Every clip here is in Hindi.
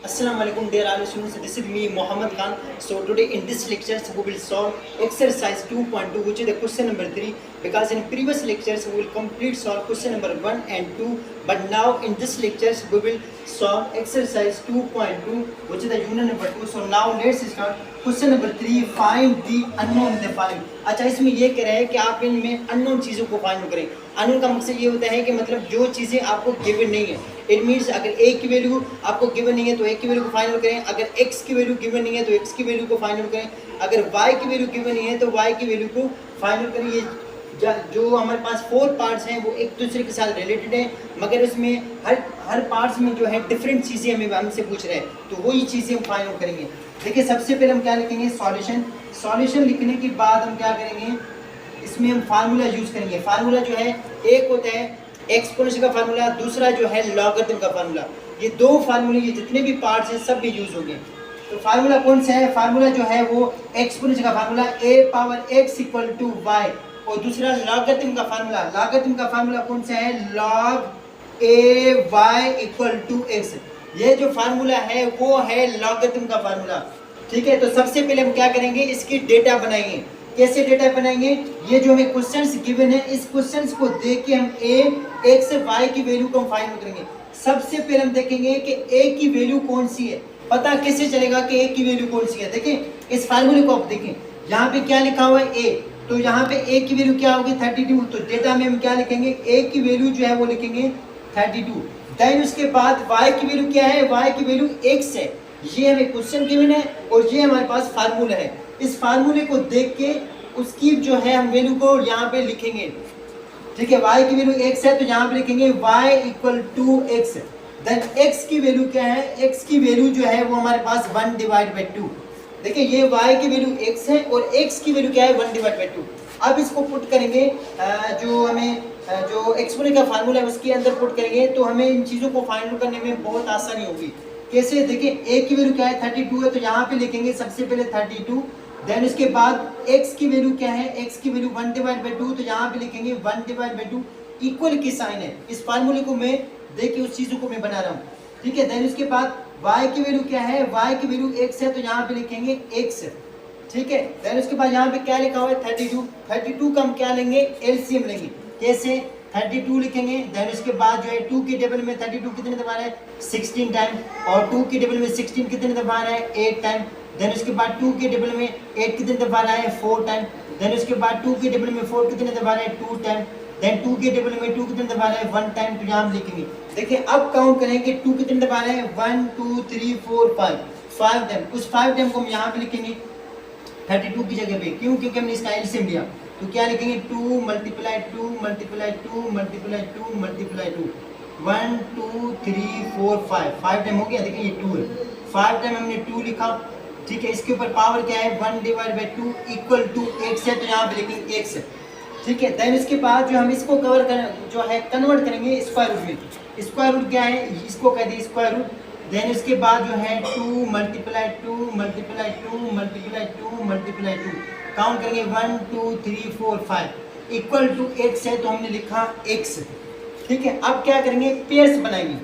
Assalamualaikum dear all students, this is me Muhammad Khan. So today in this lecture we will solve exercise 2.2 which is the question number 3, because in previous lectures we will complete solve question number 1 and 2, but now in this lectures we will solve exercise 2.2 which is the unit number 2. So now let's start question number 3, find the unknown the following. अच्छा, इसमें ये कह रहा है कि आप इनमें अननोन चीज़ों को फाइंड करें. अननोन का मकसद ये होता है कि मतलब जो चीज़ें आपको गिवन नहीं है. इट मीन्स अगर ए की वैल्यू आपको गिवन नहीं है तो ए की वैल्यू को फाइंड करें, अगर एक्स की वैल्यू गिवन नहीं है तो एक्स की वैल्यू को फाइंड करें, अगर वाई की वैल्यू गिवन नहीं है तो वाई की वैल्यू को फाइंड करें. ये जो हमारे पास 4 पार्ट्स हैं वो एक दूसरे के साथ रिलेटेड हैं, मगर उसमें हर पार्ट्स में जो है डिफरेंट चीज़ें हमें हमसे पूछ रहे हैं, तो वही चीज़ें हम फाइंड करेंगे. देखिए, सबसे पहले हम क्या लिखेंगे, सॉल्यूशन. सॉल्यूशन लिखने के बाद हम क्या करेंगे, इसमें हम फार्मूला यूज़ करेंगे. फार्मूला जो है एक होता है एक्सपोनेंशियल का फार्मूला, दूसरा जो है लॉगरिथम का फार्मूला. ये दो फार्मूले, ये जितने भी पार्ट्स हैं सब भी यूज़ होंगे. तो फार्मूला कौन सा है, फार्मूला जो है वो एक्सपोनेंशियल का formula a power x equal to Y, और दूसरा लॉगरिथम का फार्मूला. लॉगरिथम का फार्मूला कौन सा है, log a y equal to x. ये जो फार्मूला है वो है लॉगरिथम का फार्मूला. ठीक है, तो सबसे पहले हम क्या करेंगे, इसकी डेटा बनाएंगे. कैसे डेटा बनाएंगे, ये जो हमें क्वेश्चंस गिवन है इस क्वेश्चंस को देख के हम a x y की वैल्यू को हम फाइंड करेंगे. सबसे पहले हम देखेंगे कि a की वैल्यू कौन सी है. पता कैसे चलेगा कि a की वैल्यू कौन सी है. देखिए, इस फार्मूले को आप देखें, यहाँ पे क्या लिखा हुआ है a, तो यहाँ पे a की वैल्यू क्या होगी 32. तो डेटा में हम क्या लिखेंगे, a की वैल्यू जो है वो लिखेंगे 32. देन उसके बाद y की वैल्यू क्या है, y की वैल्यू x है. ये हमें क्वेश्चन गिवन है और ये हमारे पास फार्मूला है. इस फार्मूले को देख के उसकी जो है हम वैल्यू को यहाँ पे लिखेंगे. ठीक है, y की वैल्यू x है तो यहाँ पे लिखेंगे y equal to X. Then x की वैल्यू क्या है, x की वैल्यू जो है वो हमारे पास 1/2. देखिए, ये y की वैल्यू x है और x की वैल्यू क्या है 1/2. अब इसको पुट करेंगे, जो हमें जो एक्सपोनेंशियल का फार्मूला है उसके अंदर पुट करेंगे तो हमें इन चीज़ों को फाइंड करने में बहुत आसानी होगी. कैसे, देखिए a की वैल्यू क्या है 32 है तो यहाँ पे लिखेंगे सबसे पहले 32. देन उसके बाद x की वैल्यू क्या है, x की वैल्यू 1/2 तो यहाँ पे लिखेंगे 1/2. इक्वल की साइन है. इस फार्मूले को मैं देखिए उस चीज़ों को मैं बना रहा हूँ. ठीक है, देन उसके बाद y की वैल्यू क्या है, y की वैल्यू x है तो यहाँ पे लिखेंगे x. ठीक है, देन उसके बाद यहाँ पे क्या लिखा हुआ है 32 का हम क्या लेंगे, एलसीएम लेंगे. कैसे, 32 लिखेंगे. देन उसके बाद जो है 2 के टेबल में 32 कितने दफा है 16 टाइम, और 2 के टेबल में 16 कितने दफा है 8 टाइम. देन उसके बाद 2 के टेबल में 8 कितने दफा है 4 टाइम. देन उसके बाद 2 के टेबल में 4 कितने दफा है 2 टाइम. देन 2 के टेबल में 2 कितने दफा है 1 टाइम. तो यहाँ हम लिखेंगे. देखिए, अब काउंट करेंगे 2 कितने दफा है 1 2 3 4 5 टाइम. उस 5 टाइम को हम यहाँ पे लिखेंगे 32 की जगह पे. क्यों, क्योंकि हमने इसका एलसीएम लिया. तो क्या लिखेंगे, 2 multiply 2 multiply 2 multiply 2 multiply 2, 1 2 3 4 5 time हो गया. देखिए ये 2 है, 5 टाइम हमने 2 लिखा. ठीक है, इसके ऊपर पावर क्या है 1/2 इक्वल टू x है तो यहाँ पे लिखेंगे x. ठीक है, देन इसके बाद जो हम इसको कवर कर जो है कन्वर्ट करेंगे स्क्वायर रूट में. स्क्वायर रूट क्या है, इसको कह दी स्क्वायर रूट. देन इसके बाद जो है 2 multiply 2 multiply 2 multiply 2 multiply 2, count करेंगे 1 2 3 4 5 इक्वल टू x है तो हमने लिखा x. ठीक है, अब क्या करेंगे, पेयर्स बनाएंगे.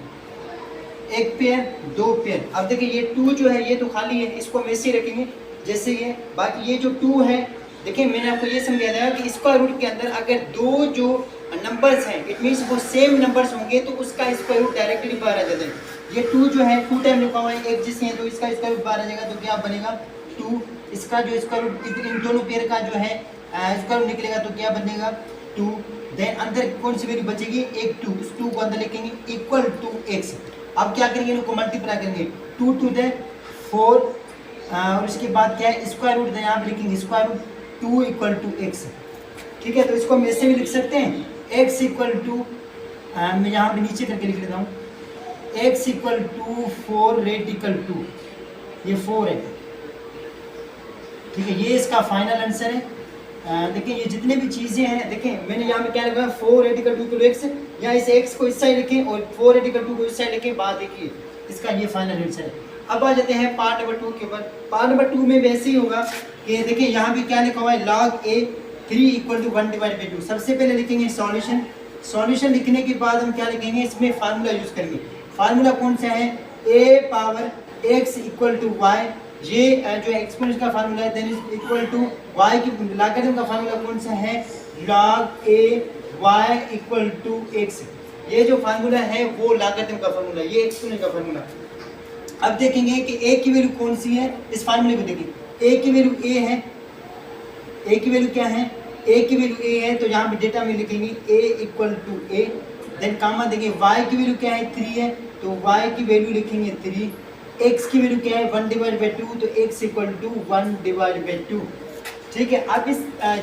एक पेयर, दो पेयर. अब देखिए ये 2 जो है ये तो खाली है, इसको हम ऐसे ही रखेंगे जैसे ये. बाकी ये जो 2 है, देखिए मैंने आपको ये समझाया था कि स्क्वायर रूट के अंदर अगर दो जो नंबर्स हैं इट मीन्स वो सेम नंबर्स होंगे तो उसका स्क्वायर रूट डायरेक्टली बाहर आ जाता है. ये 2 जो है 2 टाइम लिखा हुआ है एक जैसे है तो इसका स्क्वायर रूट बाहर आ जाएगा. तो क्या बनेगा 2. इसका जो स्क्वायर रूट इन दोनों पेयर का जो है स्क्वायर रूट निकलेगा तो क्या बनेगा 2. देन अंदर कौन सी वैल्यू बचेगी, एक 2. उस 2 को अंदर लिखेंगे इक्वल टू x. अब क्या करेंगे, इनको मल्टीप्लाई करेंगे. 2 2 दे 4, और उसके बाद क्या है स्क्वायर रूट यहाँ पे लिखेंगे square root 2 equal to x. ठीक है, तो इसको हम ऐसे भी लिख सकते हैं x इक्वल टू, मैं यहाँ पे नीचे करके लिख लेता हूँ, x इक्वल टू 4 रेडिकल 2. ये 4 है. ठीक है, ये इसका फाइनल आंसर है. देखिए ये जितने भी चीज़ें हैं, देखिए मैंने यहाँ पे क्या लिखा है 4 रेडिकल 2 किलो x, या इस x को इस साइड लिखें और 4 रेडिकल 2 को इस साइड लिखें. बात देखिए इसका ये फाइनल आंसर है. अब आ जाते हैं पार्ट नंबर 2 के ऊपर. पार्ट नंबर 2 में वैसे ही होगा कि देखिए यहाँ पे क्या लिखा हुआ है log a 3 इक्वल टू 1/2. सबसे पहले लिखेंगे सॉल्यूशन. सॉल्यूशन लिखने के बाद हम क्या लिखेंगे, इसमें फार्मूला यूज़ करेंगे. फार्मूला कौन सा है, a power x equal to वाई, ये जो एक्सपोनेंट का फार्मूला है, then is equal to y की लॉगरिथम का फार्मूला कौन सा है, log a y equal to x। ये जो फार्मूला है वो लॉगरिथम का फार्मूला, ये एक्सपोनेंट का फार्मूला। अब देखेंगे कि a की वैल्यू कौन सी है, इस फार्मूले को देखिए, a की वैल्यू a है, a की वैल्यू क्या है, a की वैल्यू a है, तो यहाँ पे डेटा में लिखेंगे a equal to a, then comma देंगे y की वैल्यू क्या है 3 है, तो y की वैल्यू लिखेंगे 3, x की वैल्यू क्या है 1 डिवाइड बाई 2, तो x equal to 1 divide by 2। ठीक है, अब इस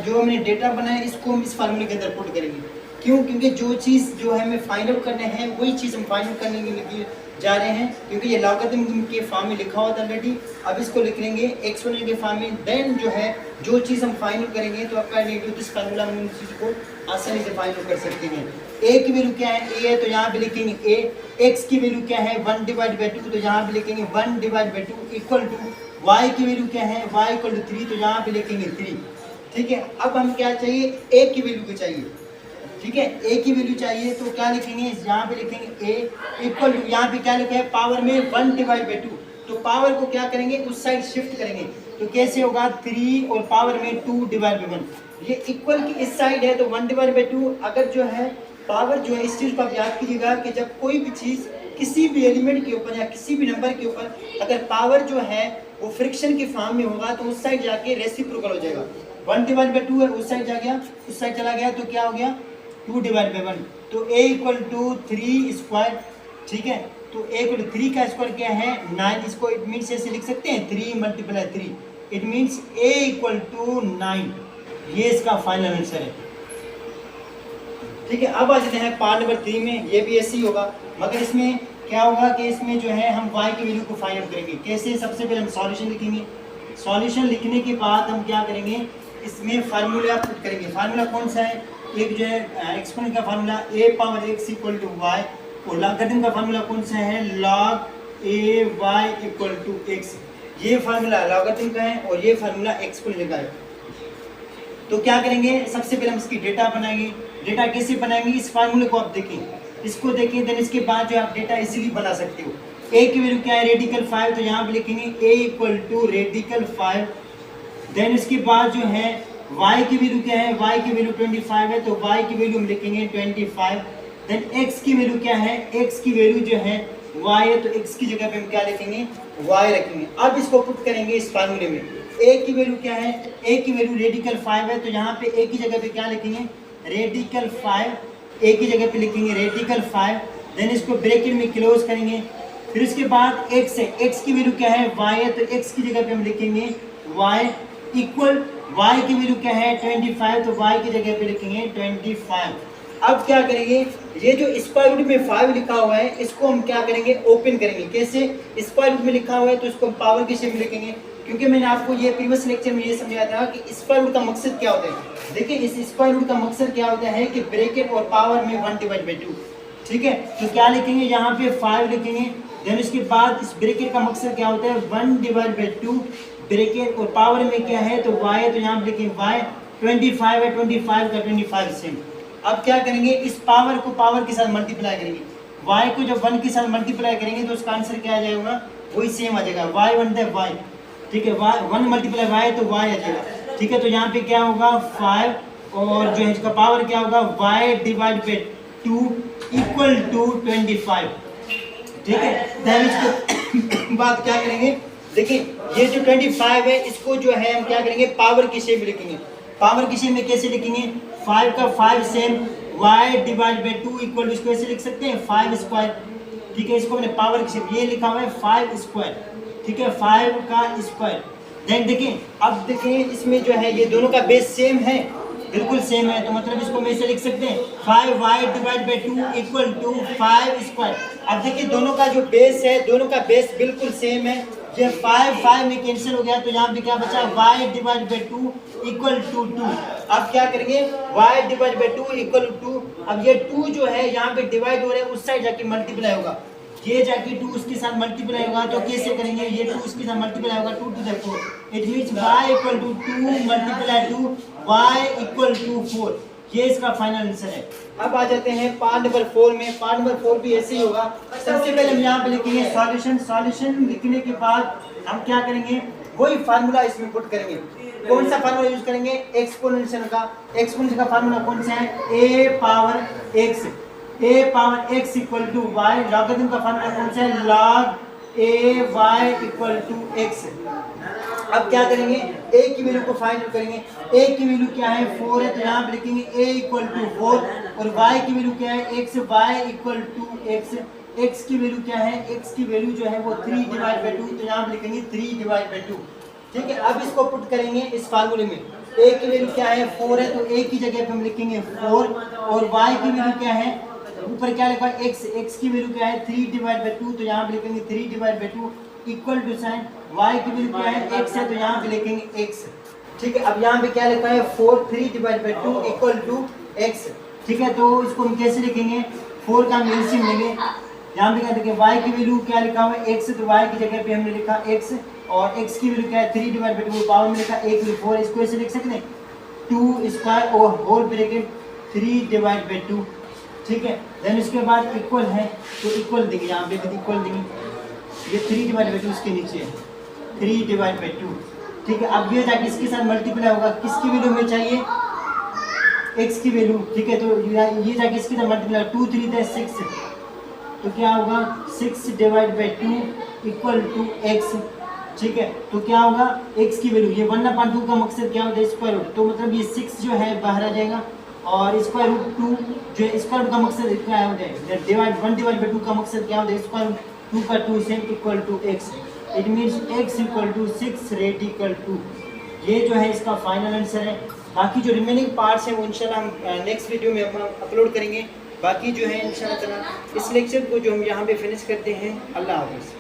जो हमने डेटा बनाया इसको हम इस फार्मूले के अंदर पुट करेंगे। क्यों? क्योंकि जो चीज़ जो है हमें फाइंड आउट करने हैं वही चीज़ हम फाइंड आउट करने के लिए जा रहे हैं, क्योंकि ये लॉगरिथम के फॉर्म में लिखा हुआ था ऑलरेडी। अब इसको लिख लेंगे एक्सपोनेंट के फॉर्म में, देन जो है जो चीज़ हम फाइंड आउट करेंगे तो अकॉर्डिंग टू दिस फार्मूला हम उस चीज़ को आसानी से फाइंड आउट कर सकते हैं। a की वैल्यू क्या है, a है, तो यहाँ पे लिखेंगे a, x की वैल्यू क्या है 1 डिवाइड बाई 2, तो यहाँ पे लिखेंगे 1 divide by 2 equal to y की वैल्यू क्या है, y इक्वल टू 3, तो यहाँ पे लिखेंगे 3। ठीक है, अब हम क्या चाहिए, a की वैल्यू को चाहिए। ठीक है, a की वैल्यू चाहिए तो क्या लिखेंगे, यहाँ पे लिखेंगे a इक्वल टू, यहाँ पे क्या लिखा है पावर में 1 डिवाइड बाई 2, तो पावर को क्या करेंगे उस साइड शिफ्ट करेंगे, तो कैसे होगा 3 और पावर में 2 डिवाइड बाई 1, ये इक्वल की इस साइड है तो 1 डिवाइड बाई 2। अगर जो है पावर जो है, इस चीज़ को आप याद कीजिएगा कि जब कोई भी चीज़ किसी भी एलिमेंट के ऊपर या किसी भी नंबर के ऊपर अगर पावर जो है वो फ्रिक्शन के फॉर्म में होगा तो उस साइड जाके रेसिप्रोकल हो जाएगा। 1 डिवाइड बाई 2 है, उस साइड जा गया, उस साइड चला गया तो क्या हो गया 2 डिवाइड बाई 1, तो a इक्वल टू 3 स्क्वायर। ठीक है, तो a इक्वल टू 3 का स्क्वायर क्या है 9, इसको इट मीन्स ऐसे लिख सकते हैं 3 multiply 3, it means a equal to 9, ये इसका फाइनल आंसर है। ठीक है, अब आ जाते हैं पार्ट नंबर 3 में, ये भी ऐसे ही होगा, मगर इसमें क्या होगा कि इसमें जो है हम y की वैल्यू को फाइंड आउट करेंगे। कैसे? सबसे पहले हम सॉल्यूशन लिखेंगे, सॉल्यूशन लिखने के बाद हम क्या करेंगे, इसमें फार्मूला पुट करेंगे। फार्मूला कौन सा है, एक जो है एक्सपोनेंट का formula a power x equal to y, और लॉगरिथम का फार्मूला कौन सा है log a y equal to x। ये फार्मूला लॉगरिथम का है और ये फार्मूला एक्सपोनेंट का है। तो क्या करेंगे, सबसे पहले हम इसकी डेटा बनाएंगे। डेटा कैसे बनाएंगे, इस फार्मूले को आप देखें, इसको देखें, देन इसके बाद जो आप डेटा इजीली बना सकते हो। a की वैल्यू क्या है रेडिकल 5, तो यहाँ पे लिखेंगे a equal to radical 5, then इसके बाद जो है y की वैल्यू क्या है, y की वैल्यू 25 है, तो y की वैल्यू हम लिखेंगे 25, देन x की वैल्यू क्या है, x की वैल्यू जो है y है, तो x की जगह पे हम क्या लिखेंगे y रखेंगे। अब इसको पुट करेंगे इस फार्मूले में, a की वैल्यू क्या है, a की वैल्यू रेडिकल 5 है, तो यहाँ पे a की जगह पे क्या लिखेंगे रेडिकल 5, a की जगह पे लिखेंगे रेडिकल 5, देन इसको ब्रैकेट में क्लोज करेंगे। फिर इसके बाद x है, x की वैल्यू क्या है y है, तो x की जगह पे हम लिखेंगे y इक्वल, y की वैल्यू क्या है 25, तो y की जगह पे लिखेंगे 25। अब क्या करेंगे, ये जो स्क्वायर रूट में 5 लिखा हुआ है इसको हम क्या करेंगे ओपन करेंगे। कैसे? स्क्वायर रूट में लिखा हुआ है तो इसको हम पावर के शेप में लिखेंगे, क्योंकि मैंने आपको ये प्रीवियस लेक्चर में ये समझाया था कि स्क्वायर रूट का मकसद क्या होता है। देखिए इस स्क्वायर रूट का मकसद क्या होता है कि ब्रैकेट और पावर में 1 डिवाइड बाई 2। ठीक है, तो क्या लिखेंगे यहाँ पे 5 लिखेंगे, देन इसके बाद इस ब्रैकेट का मकसद क्या होता है 1 डिवाइड बाई 2, ब्रैकेट और पावर में क्या है तो y है, तो यहाँ पे लिखेंगे y, 25 है, 25 का 25 सेम। अब क्या करेंगे, इस पावर को पावर के साथ मल्टीप्लाई करेंगे, y को जब 1 के साथ मल्टीप्लाई करेंगे तो उसका आंसर क्या आ जाएगा, वही सेम आ जाएगा, y 1 है y। ठीक है, 1 मल्टीप्लाई y तो y आ जाएगा। ठीक है, तो यहाँ पे क्या होगा 5, और जो है इसका पावर क्या होगा y divide by 2 equal to 25। ठीक है, देन इसके बाद क्या करेंगे, देखिए ये जो 25 है इसको जो है हम क्या करेंगे पावर की शेप में लिखेंगे। पावर की शेप में कैसे लिखेंगे, 5 का 5 same, y divide by 2 equal, इसको ऐसे लिख सकते हैं 5 स्क्वायर। ठीक है, इसको मैंने पावर की शेप, ये लिखा हुआ है 5 स्क्वायर। ठीक है, 5 का स्क्वायर। देन देखिए, अब देखिए इसमें जो है ये दोनों का बेस सेम है, बिल्कुल सेम है, तो मतलब इसको मैं ऐसे लिख सकते हैं 5y divide by 2 equal to 5 square. अब देखिए दोनों का जो बेस है, दोनों का बेस बिल्कुल सेम है, ये 5 में कैंसिल हो गया, तो यहाँ पे क्या बचा y divide by 2 equal to 2। अब क्या करेंगे y divide by 2 equal to 2। अब ये 2 जो है यहाँ पे डिवाइड हो रहा है, उस साइड जाके मल्टीप्लाई होगा, ये जाके 2 उसके साथ मल्टीप्लाई होगा, तो कैसे करेंगे, ये 2 उसके साथ मल्टीप्लाई होगा 2 to the 4, it means y equal to 2 multiply 2, y equal to 4। ये इसका फाइनल आंसर है। अब आ जाते हैं पार्ट नंबर 4 में। पार्ट नंबर 4 भी ऐसे ही होगा। सबसे पहले हम यहाँ पे लिखेंगे सॉल्यूशन। सॉल्यूशन लिखने के बाद हम क्या करेंगे, वही फार्मूला इसमें पुट करेंगे। कौन सा फार्मूला यूज करेंगे, एक्सपोनेंशियल का। एक्सपोनेंशियल का फार्मूला कौन सा है, a power x। a power x equal to y। Logarithm का फार्मूला कौन सा है, log a y equal to x। अब क्या करेंगे, a की वैल्यू को फाइंड करेंगे। a की वैल्यू क्या है, 4 है, तो यहाँ पे लिखेंगे a इक्वल टू 4। और y की वैल्यू क्या है, x। y equal to x। x की वैल्यू क्या है, x की वैल्यू जो है वो 3 डिवाइड बाई 2, तो यहाँ पे लिखेंगे 3 डिवाइड बाई 2। ठीक है, अब इसको पुट करेंगे इस फार्मूले में। a की वैल्यू क्या है, 4 है, तो a की जगह पे हम लिखेंगे 4। और y की वैल्यू क्या है, ऊपर क्या लिखा है, x की वैल्यू क्या है 3 डिवाइड बाई 2, तो यहाँ पे लिखेंगे 3 divide by 2 equal to sine y की वैल्यू क्या है, x है, तो यहाँ पे लिखेंगे x। ठीक है, अब यहाँ पे क्या लिखा है 4 3 divide by 2 equal to x। ठीक है, तो इसको हम कैसे लिखेंगे, 4 का हम एलसीएम लेंगे। यहाँ पे क्या लिखेंगे, y की वैल्यू क्या लिखा हुआ है x, तो y की जगह पे हमने लिखा x। और x की वैल्यू क्या है 3 डिवाइड बाई 2, पावर में लिखा 1 4। इसको ऐसे लिख सकते हैं 2 स्क्वायर और होल ब्रैकेट 3 डिवाइड बाई 2। ठीक है, देन इसके बाद इक्वल है, तो इक्वल देंगे, यहाँ पे भी इक्वल देंगे। ये 3 डिवाइड बाई 2 इसके नीचे है, 3 डिवाइड बाई 2। ठीक है, अब ये जाके इसके साथ मल्टीप्लाई होगा, किसकी वैल्यू हमें चाहिए, x की वैल्यू। ठीक है, तो ये जाके इसके साथ मल्टीप्लाई, 2 3 × 6, तो क्या होगा 6 divide by 2 equal to x। ठीक है, तो क्या होगा x की वैल्यू, ये 1/2 का मकसद क्या होता है, स्क्वायर रूट, तो मतलब ये 6 जो है बाहर आ जाएगा। और स्क्वायर रूट 2 जो है स्क्वायर रूट का मकसद क्या होता है, डिवाइड 1 डिवाइड बाई 2 का मकसद क्या होता है, स्क्वायर रूट 2 का 2 same equal to x। It means x equal to 6 radical 2। ये जो है इसका फाइनल आंसर है। बाकी जो रिमेनिंग पार्ट्स हैं वो इंशाल्लाह हम नेक्स्ट वीडियो में हम अपलोड करेंगे। बाकी जो है इंशाल्लाह ताला इस लेक्चर को जो हम यहाँ पे फिनिश करते हैं। अल्लाह हाफ़िज़।